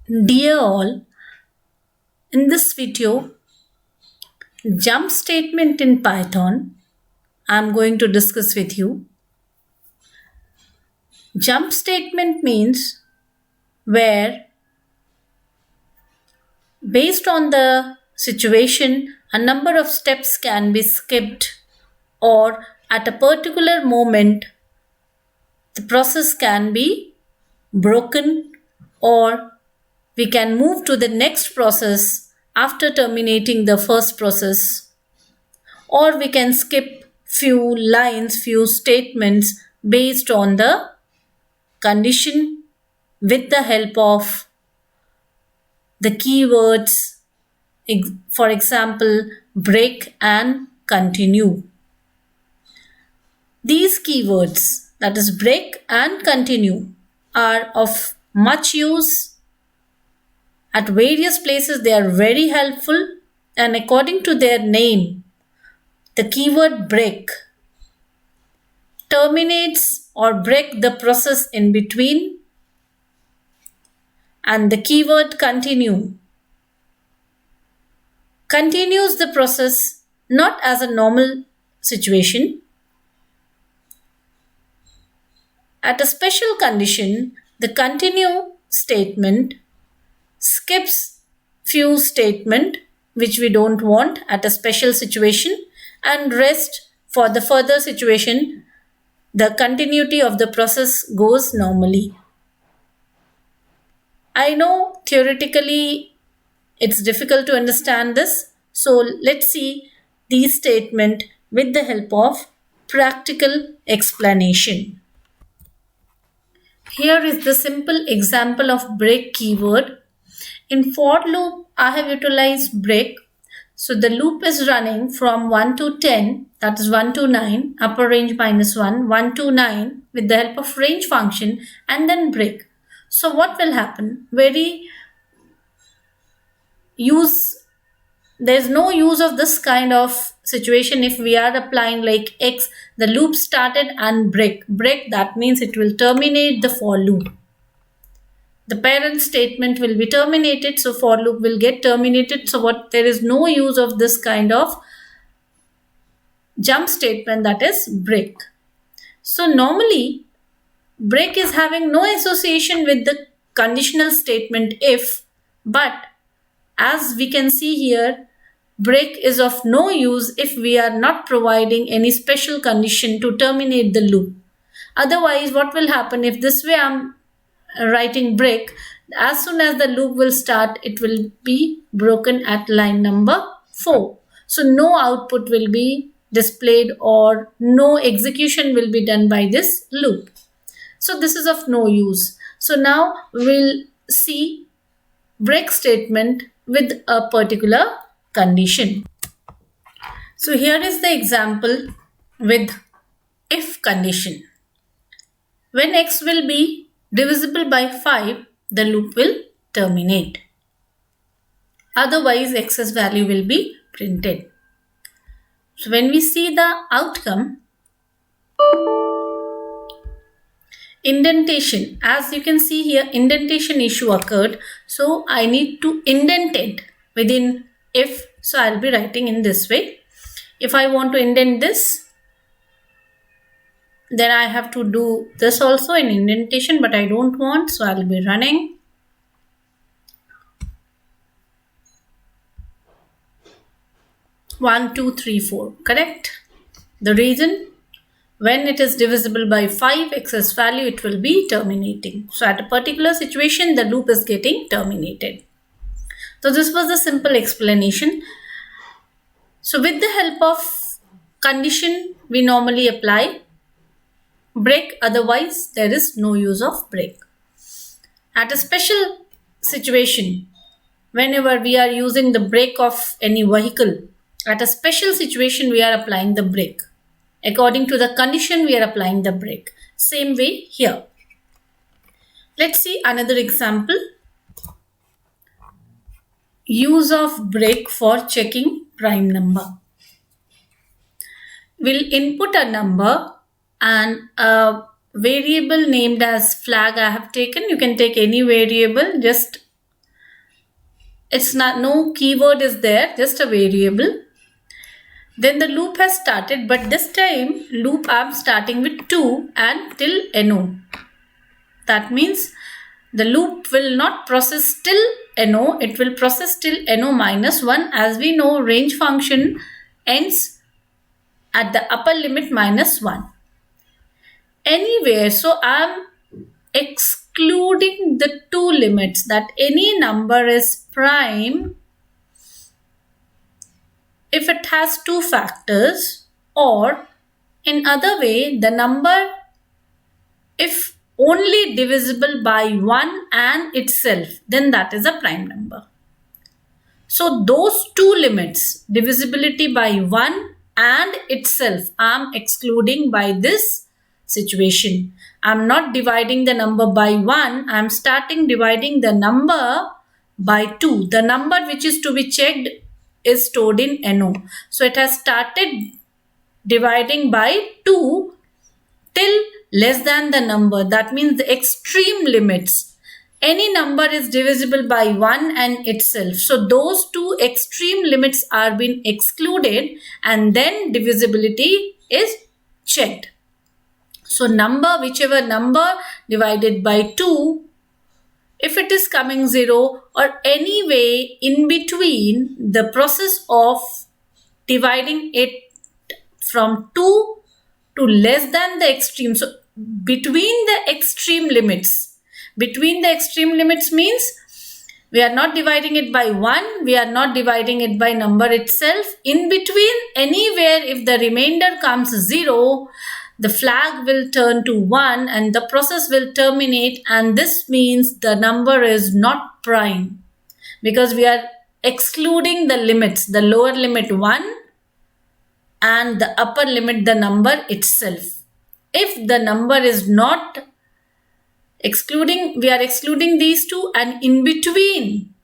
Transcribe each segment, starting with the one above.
Dear all, in this video, jump statement in Python, I'm going to discuss with you. Jump statement means where, based on the situation, a number of steps can be skipped, or at a particular moment, the process can be broken, or we can move to the next process after terminating the first process, or we can skip few lines, few statements based on the condition with the help of the keywords, for example, break and continue. These keywords, that is break and continue, are of much use at various places. They are very helpful, and according to their name, the keyword break terminates or break the process in between, and the keyword continue continues the process not as a normal situation. At a special condition, the continue statement skips few statement which we don't want at a special situation, and rest for the further situation, the continuity of the process goes normally. I know theoretically it's difficult to understand this, so let's see these statement with the help of practical explanation. Here is the simple example of break keyword. In for loop, I have utilized break. So the loop is running from 1 to 10, that is 1 to 9, upper range minus 1, 1 to 9 with the help of range function, and then break. So what will happen? There's no use of this kind of situation if we are applying like X, the loop started and break. That means it will terminate the for loop. The parent statement will be terminated, so for loop will get terminated. So there is no use of this kind of jump statement, that is break. So normally break is having no association with the conditional statement if, but as we can see here, break is of no use if we are not providing any special condition to terminate the loop. Otherwise, what will happen if this way I'm writing break, as soon as the loop will start, it will be broken at line number 4. So no output will be displayed or no execution will be done by this loop. So this is of no use. So now we'll see break statement with a particular condition. So here is the example with if condition. When x will be divisible by 5, the loop will terminate. Otherwise, x's value will be printed. So when we see the outcome, indentation, as you can see here, indentation issue occurred. So I need to indent it within if. So I'll be writing in this way. If I want to indent this, then I have to do this also in indentation, but I don't want, so I'll be running. One, two, three, four, correct? The reason, when it is divisible by 5, x's value, it will be terminating. So at a particular situation, the loop is getting terminated. So this was the simple explanation. So with the help of condition, we normally apply break, otherwise there is no use of break. At a special situation, whenever we are using the brake of any vehicle, at a special situation we are applying the brake. According to the condition, we are applying the brake. Same way here. Let's see another example. Use of brake for checking prime number. We'll input a number and a variable named as flag I have taken. You can take any variable, just It's not, no keyword is there, just a variable. Then the loop has started, but this time loop I'm starting with 2 and till NO. That means the loop will not process till NO, it will process till NO minus 1. As we know, range function ends at the upper limit minus 1. Anywhere, so I'm excluding the two limits, that any number is prime if it has two factors, or in other way, the number if only divisible by 1 and itself, then that is a prime number. So those two limits, divisibility by 1 and itself, I am excluding by this situation. I am not dividing the number by 1, I am starting dividing the number by 2. The number which is to be checked is stored in NO. So it has started dividing by 2 till less than the number. That means the extreme limits. Any number is divisible by 1 and itself. So those two extreme limits are being excluded, and then divisibility is checked. So number, whichever number divided by 2, if it is coming 0 or any way in between, the process of dividing it from 2 to less than the extreme. So between the extreme limits. Between the extreme limits means we are not dividing it by 1, we are not dividing it by number itself. In between, anywhere if the remainder comes 0, the flag will turn to 1 and the process will terminate, and this means the number is not prime because we are excluding the limits, the lower limit 1 and the upper limit the number itself. If the number is not excluding, we are excluding these two, and in between,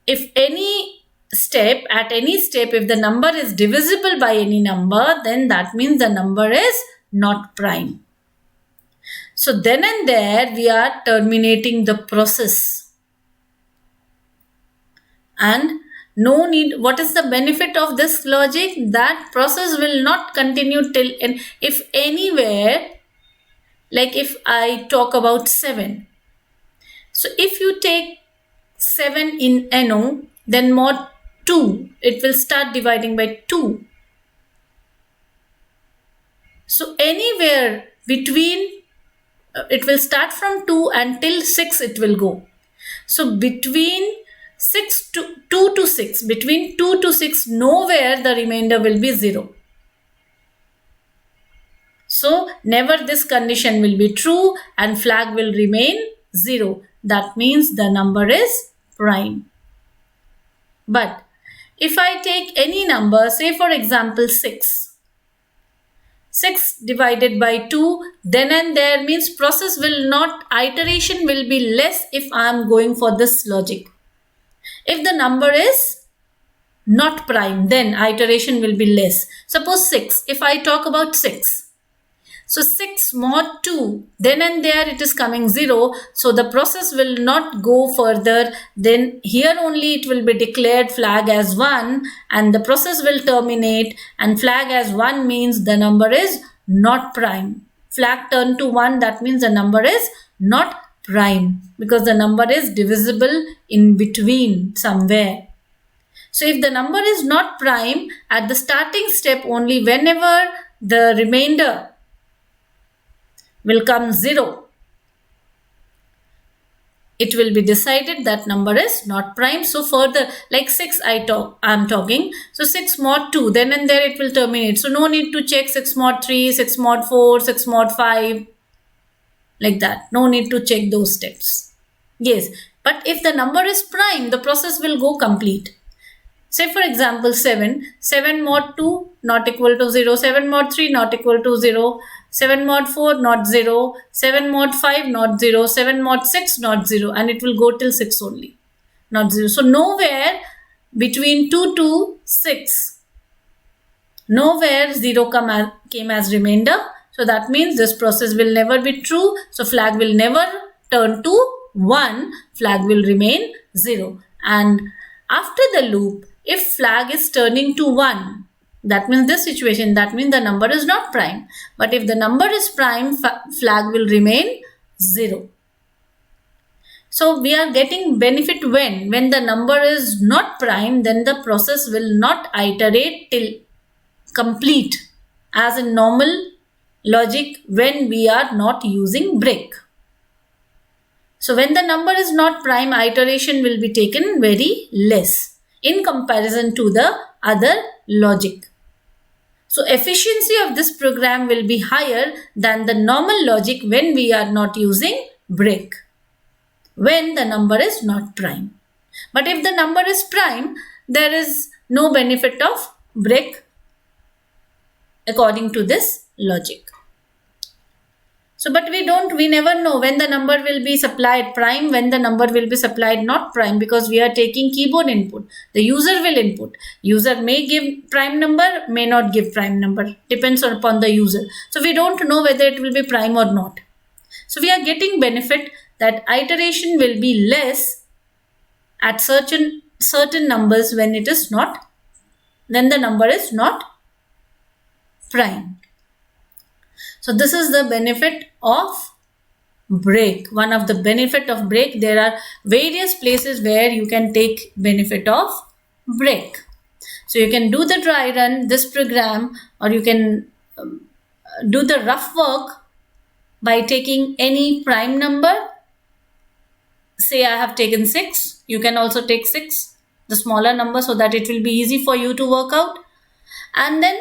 if any step, at any step, if the number is divisible by any number, then that means the number is not prime. So then and there we are terminating the process. And no need, what is the benefit of this logic? That process will not continue till, and if anywhere, like if I talk about 7. So if you take 7 in NO, then mod 2, it will start dividing by 2. So anywhere between, it will start from 2 until 6 it will go. So between 2 to 6, between 2 to 6, nowhere the remainder will be 0. So never this condition will be true and flag will remain 0. That means the number is prime. But if I take any number, say for example 6. 6 divided by 2, then and there means process will not, iteration will be less if I am going for this logic. If the number is not prime, then iteration will be less. Suppose 6, if I talk about 6. So 6 mod 2, then and there it is coming 0. So the process will not go further. Then here only it will be declared flag as 1 and the process will terminate, and flag as 1 means the number is not prime. Flag turned to 1, that means the number is not prime because the number is divisible in between somewhere. So if the number is not prime, at the starting step only, whenever the remainder will come 0, it will be decided that number is not prime. So further, like 6 I'm talking. So 6 mod 2, then and there it will terminate. So no need to check 6 mod 3, 6 mod 4, 6 mod 5, like that. No need to check those steps. Yes, but if the number is prime, the process will go complete. Say for example 7 mod 2 not equal to 0, 7 mod 3 not equal to 0, 7 mod 4 not 0, 7 mod 5 not 0, 7 mod 6 not 0, and it will go till 6 only, not 0. So nowhere between 2 to 6, nowhere 0 came as remainder. So that means this process will never be true. So flag will never turn to 1, flag will remain 0. And after the loop, if flag is turning to 1, that means this situation, that means the number is not prime. But if the number is prime, flag will remain 0. So we are getting benefit when the number is not prime, then the process will not iterate till complete as in normal logic when we are not using break. So when the number is not prime, iteration will be taken very less in comparison to the other logic. So efficiency of this program will be higher than the normal logic when we are not using break, when the number is not prime. But if the number is prime, there is no benefit of break according to this logic. So, but we never know when the number will be supplied prime, when the number will be supplied not prime, because we are taking keyboard input. The user will input. User may give prime number, may not give prime number, depends upon the user. So we don't know whether it will be prime or not. So we are getting benefit that iteration will be less at certain numbers when it is not, then the number is not prime. So this is the benefit of break. One of the benefit of break. There are various places where you can take benefit of break. So you can do the dry run, this program, or you can do the rough work by taking any prime number. Say I have taken 6. You can also take 6, the smaller number, so that it will be easy for you to work out. And then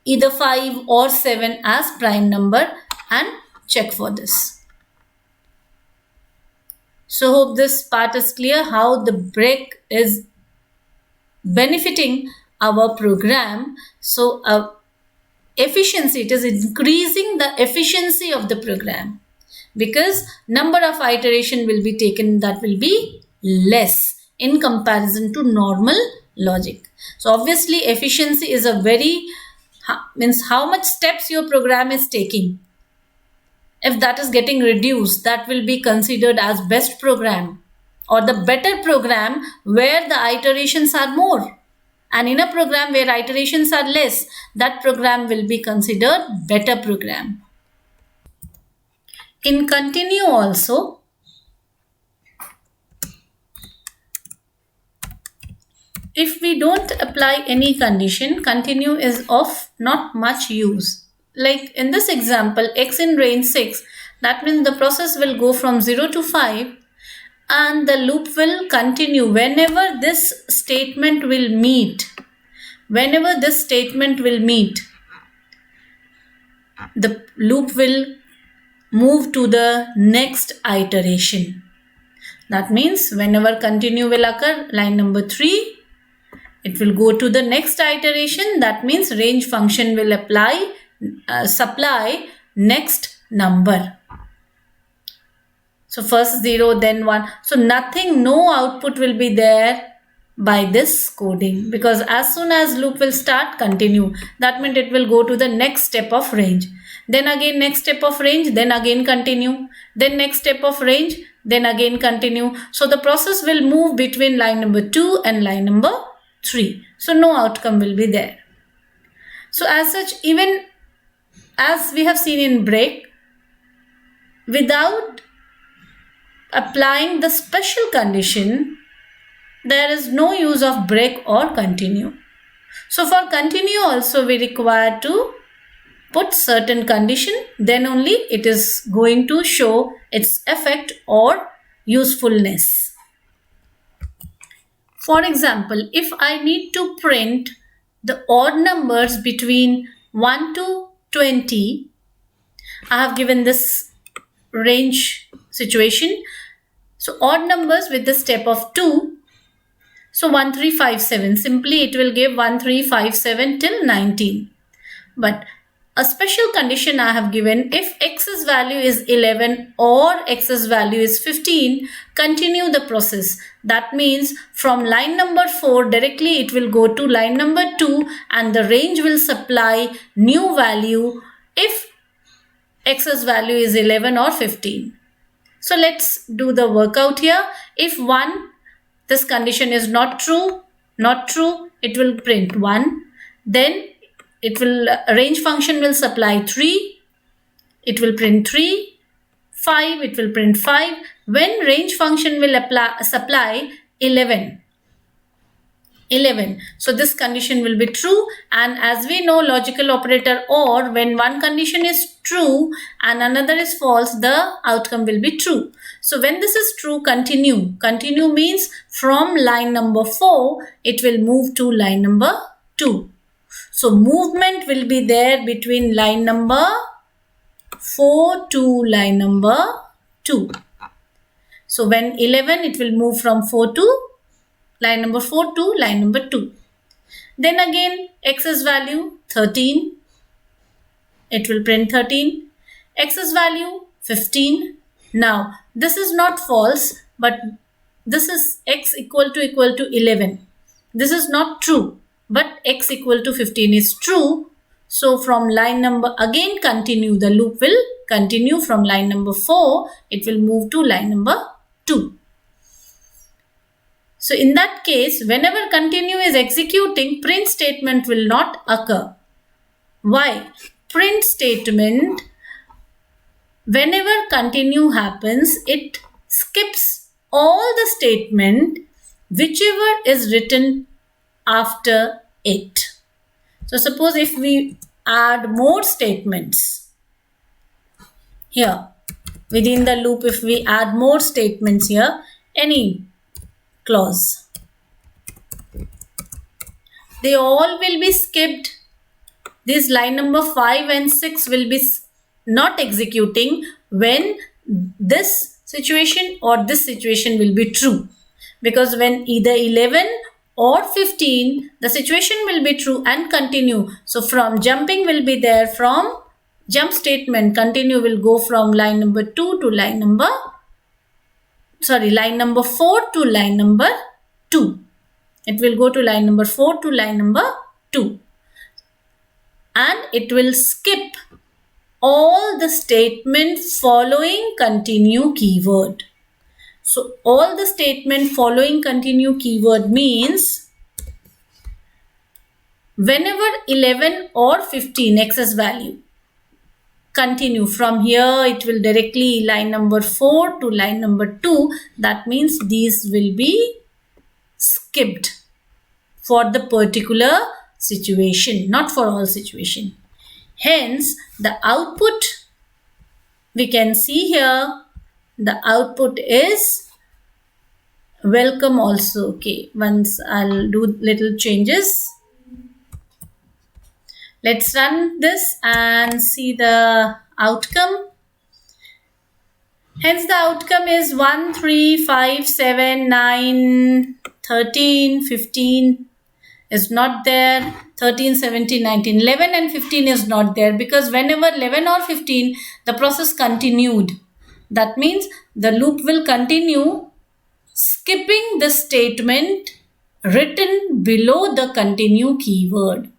either 5 or 7 as prime number and check for this. So hope this part is clear how the break is benefiting our program. So efficiency, it is increasing the efficiency of the program because number of iteration will be taken, that will be less in comparison to normal logic. So obviously efficiency is a very means how much steps your program is taking. If that is getting reduced, that will be considered as best program or the better program where the iterations are more. And in a program where iterations are less, that program will be considered better program. In continue also, if we don't apply any condition, continue is of not much use. Like in this example, x in range 6, that means the process will go from 0 to 5 and the loop will continue whenever this statement will meet. Whenever this statement will meet, the loop will move to the next iteration. That means whenever continue will occur, line number 3, it will go to the next iteration. That means range function will supply next number. So first 0, then 1. So no output will be there by this coding, because as soon as loop will start, continue. That means it will go to the next step of range. Then again next step of range, then again continue. Then next step of range, then again continue. So the process will move between line number 2 and line number 3. So no outcome will be there. So as such, even as we have seen in break, without applying the special condition, there is no use of break or continue. So for continue also we require to put certain condition, then only it is going to show its effect or usefulness. For example, if I need to print the odd numbers between 1 to 20, I have given this range situation. So odd numbers with the step of 2. So 1357, simply it will give 1357 till 19. But a special condition I have given, if x's value is 11 or x's value is 15, continue the process. That means from line number 4 directly it will go to line number 2 and the range will supply new value if x's value is 11 or 15. So let's do the workout here. If 1, this condition is not true, it will print 1. Then it will, range function will supply 3, it will print 3. 5, it will print 5. When range function will supply 11. So this condition will be true, and as we know, logical operator OR, when one condition is true and another is false, the outcome will be true. So when this is true, continue. Continue means from line number 4, it will move to line number 2. So movement will be there between line number 4 to line number 2. So when 11, it will move from line number 4 to line number 2. Then again, x's value 13. It will print 13. X's value 15. Now, this is not false, but this is x equal to 11. This is not true, but x equal to 15 is true. So from line number, again continue, the loop will continue from line number 4, it will move to line number 2. So in that case, whenever continue is executing, print statement will not occur. Why? Print statement, whenever continue happens, it skips all the statement whichever is written after it. So suppose if we add more statements here within the loop, if we add more statements here, any clause, they all will be skipped. This line number 5 and 6 will be not executing when this situation or this situation will be true, because when either 11 or 15, the situation will be true and continue. So from jumping will be there, from jump statement, continue will go from line number 2 to line number, line number 4 to line number 2. It will go to line number 4 to line number 2. And it will skip all the statements following continue keyword. So all the statement following continue keyword means whenever 11 or 15 x's value continue, from here it will directly line number 4 to line number 2. That means these will be skipped for the particular situation, not for all situation. Hence the output, we can see here, the output is welcome also. Okay, once I'll do little changes. Let's run this and see the outcome. Hence the outcome is 1, 3, 5, 7, 9, 13, 15 is not there. 13, 17, 19, 11 and 15 is not there, because whenever 11 or 15, the process continued. That means the loop will continue skipping the statement written below the continue keyword.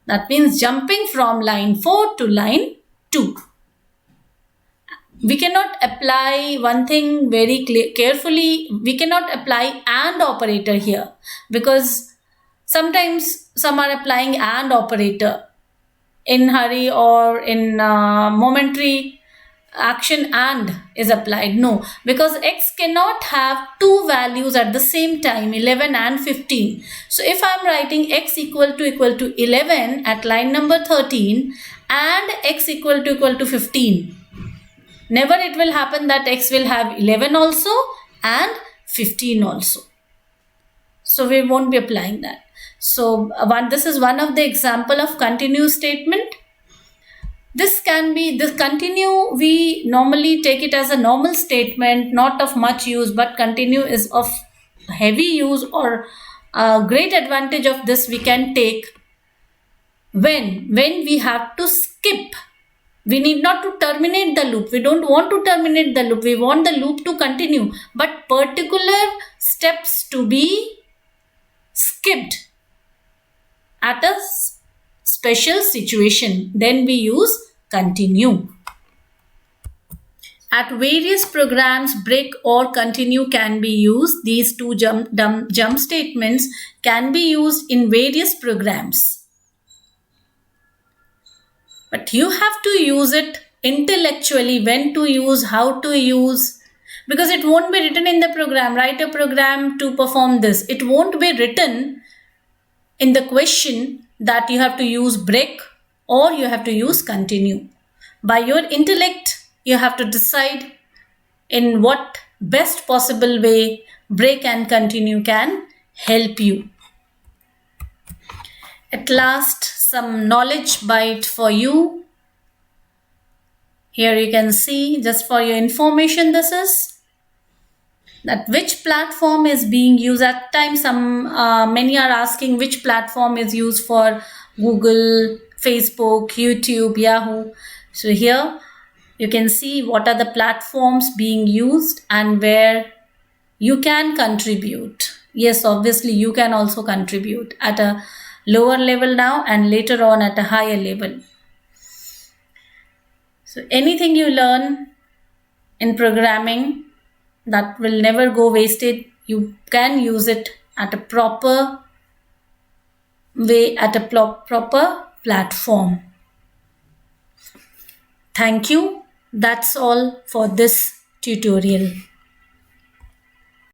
That means jumping from line 4 to line 2. We cannot apply one thing very carefully. We cannot apply AND operator here, because sometimes some are applying AND operator in hurry or in momentary action, AND is applied. No, because x cannot have two values at the same time, 11 and 15. So if I am writing x equal to 11 at line number 13 and x equal to 15, never it will happen that x will have 11 also and 15 also. So we won't be applying that. So this is one of the example of continue statement. This can be, this continue, we normally take it as a normal statement, not of much use, but continue is of heavy use, or a great advantage of this we can take when we have to skip. We need not to terminate the loop. We don't want to terminate the loop. We want the loop to continue, but particular steps to be skipped at a special situation. Then we use continue. At various programs, break or continue can be used. These two jump statements can be used in various programs. But you have to use it intellectually, when to use, how to use, because it won't be written in the program. Write a program to perform this. It won't be written in the question that you have to use break or you have to use continue. By your intellect, you have to decide in what best possible way break and continue can help you. At last, some knowledge bite for you. Here you can see, just for your information, this is that which platform is being used. At times many are asking which platform is used for Google, Facebook, YouTube, Yahoo. So here you can see what are the platforms being used and where you can contribute. Yes, obviously you can also contribute at a lower level now and later on at a higher level. So anything you learn in programming, that will never go wasted. You can use it at a proper way, at a proper platform. Thank you. That's all for this tutorial.